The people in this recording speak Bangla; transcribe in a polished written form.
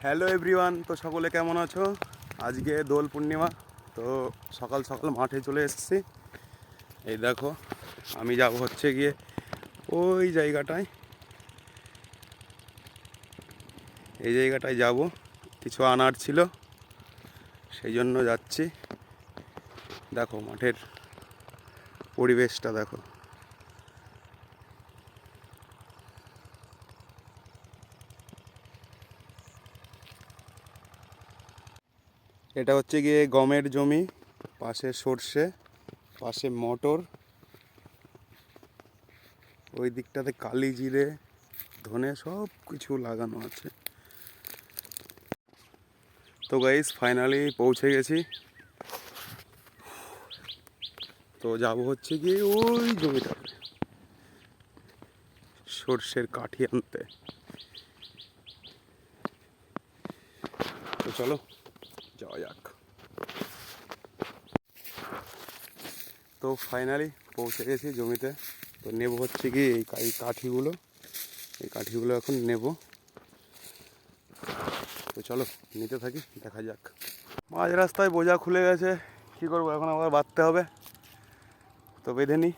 হ্যালো এভরিওয়ান, তো সকলে কেমন আছো? আজকে দোল পূর্ণিমা, তো সকাল সকাল মাঠে চলে এসেছি। এই দেখো, আমি যাব হচ্ছে গিয়ে ওই জায়গাটায়, এই জায়গাটায় যাব, কিছু আনার ছিল, সেই জন্য যাচ্ছি। দেখো মাঠের পরিবেশটা দেখো। এটা হচ্ছে গিয়ে গমের জমি, পাশে সর্ষে, পাশে মটর, ওই দিকটাতে কালি জিরে, ধনে সব কিছু লাগানো আছে। তো গাইস ফাইনালি পৌঁছে গেছি। তো যাব হচ্ছে গিয়ে ওই জমিটাতে সর্ষের কাঠি আনতে। তো চলো যাওয়া যাক। তো ফাইনালি পৌঁছে গেছি জমিতে। তো নেব হচ্ছে কি এই কাঠিগুলো, এই কাঠিগুলো এখন নেব। তো চলো নিতে থাকি, দেখা যাক। মাঝ রাস্তায় বোঝা খুলে গেছে, কী করবো এখন, আবার বাঁধতে হবে। তো বেঁধে নিই।